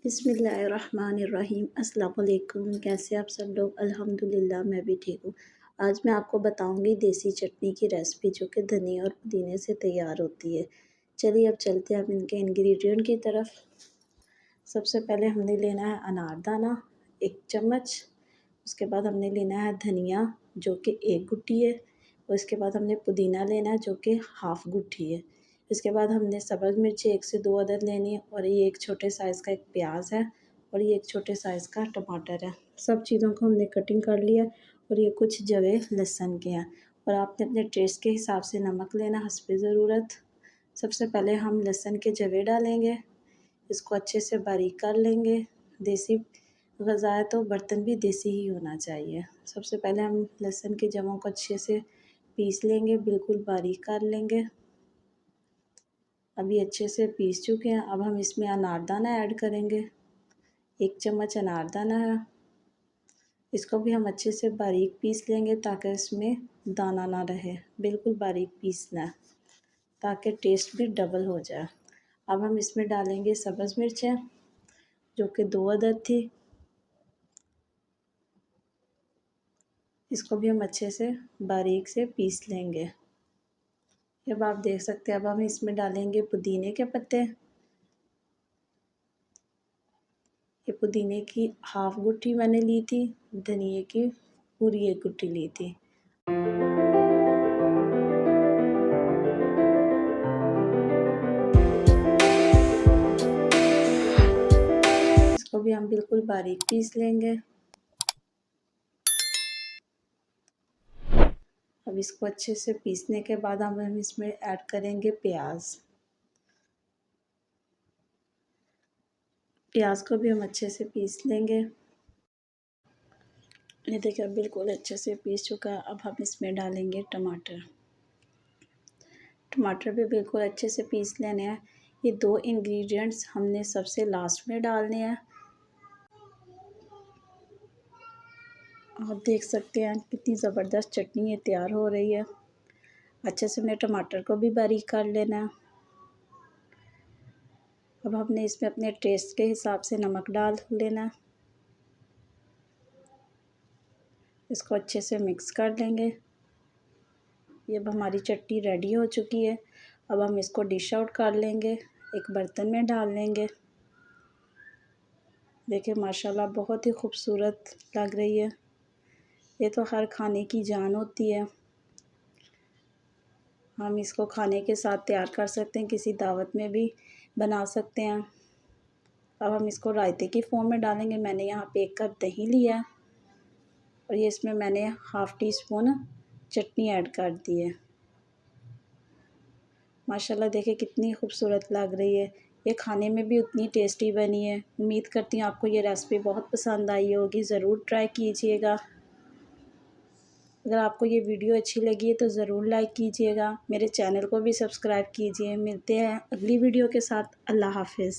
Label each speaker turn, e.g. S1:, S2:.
S1: बिस्मिल्लाहिर्रहमानिर्रहीम। अस्सलाम वालेकुम। कैसे आप सब लोग? अल्हम्दुलिल्लाह मैं भी ठीक हूँ। आज मैं आपको बताऊँगी देसी चटनी की रेसिपी जो कि धनिया और पुदीने से तैयार होती है। चलिए अब चलते हैं हम इनके इंग्रेडिएंट की तरफ। सबसे पहले हमने लेना है अनारदाना 1 चम्मच। उसके बाद हमने लेना है धनिया जो कि 1 गुट्ठी है और इसके बाद हमने पुदीना लेना है जो कि हाफ़ गुट्ठी है। इसके बाद हमने सब्ज़ मिर्ची 1 से 2 अदद लेनी है और ये एक छोटे साइज़ का एक प्याज है और ये एक छोटे साइज़ का टमाटर है। सब चीज़ों को हमने कटिंग कर लिया और ये कुछ जवे लहसुन के हैं और आपने अपने टेस्ट के हिसाब से नमक लेना हस्बे ज़रूरत। सबसे पहले हम लहसुन के जवे डालेंगे, इसको अच्छे से बारीक कर लेंगे। देसी ग़ज़ा है तो बर्तन भी देसी ही होना चाहिए। सबसे पहले हम लहसुन के जवों को अच्छे से पीस लेंगे, बिल्कुल बारीक कर लेंगे। अभी अच्छे से पीस चुके हैं। अब हम इसमें अनारदाना ऐड करेंगे। 1 चम्मच अनारदाना है, इसको भी हम अच्छे से बारीक पीस लेंगे ताकि इसमें दाना ना रहे। बिल्कुल बारीक पीसना है ताकि टेस्ट भी डबल हो जाए। अब हम इसमें डालेंगे सब्ज़ मिर्चें जो कि 2 अदद थी, इसको भी हम अच्छे से बारीक से पीस लेंगे। अब आप देख सकते हैं अब हम इसमें डालेंगे पुदीने के पत्ते। ये पुदीने की हाफ़ गुट्ठी मैंने ली थी, धनिए की पूरी 1 गुट्ठी ली थी। इसको भी हम बिल्कुल बारीक पीस लेंगे। अब इसको अच्छे से पीसने के बाद हम इसमें ऐड करेंगे प्याज। प्याज को भी हम अच्छे से पीस लेंगे। ये देखिए अब बिल्कुल अच्छे से पीस चुका है। अब हम इसमें डालेंगे टमाटर। टमाटर भी बिल्कुल अच्छे से पीस लेने हैं। ये 2 इंग्रेडिएंट्स हमने सबसे लास्ट में डालने हैं। आप देख सकते हैं कितनी ज़बरदस्त चटनी ये तैयार हो रही है। अच्छे से हमने टमाटर को भी बारीक कर लेना है। अब हमने इसमें अपने टेस्ट के हिसाब से नमक डाल लेना है। इसको अच्छे से मिक्स कर लेंगे। ये अब हमारी चटनी रेडी हो चुकी है। अब हम इसको डिश आउट कर लेंगे, एक बर्तन में डाल लेंगे। देखिए माशाल्लाह बहुत ही खूबसूरत लग रही है। ये तो हर खाने की जान होती है। हम इसको खाने के साथ तैयार कर सकते हैं, किसी दावत में भी बना सकते हैं। अब हम इसको रायते की फ़ॉर्म में डालेंगे। मैंने यहाँ पे 1 कप दही लिया और ये इसमें मैंने हाफ़ टी स्पून चटनी ऐड कर दी है। माशाल्लाह देखिए कितनी खूबसूरत लग रही है। ये खाने में भी उतनी टेस्टी बनी है। उम्मीद करती हूँ आपको ये रेसिपी बहुत पसंद आई होगी। ज़रूर ट्राई कीजिएगा। अगर आपको ये वीडियो अच्छी लगी है तो ज़रूर लाइक कीजिएगा। मेरे चैनल को भी सब्सक्राइब कीजिए। मिलते हैं अगली वीडियो के साथ। अल्लाह हाफ़िज़।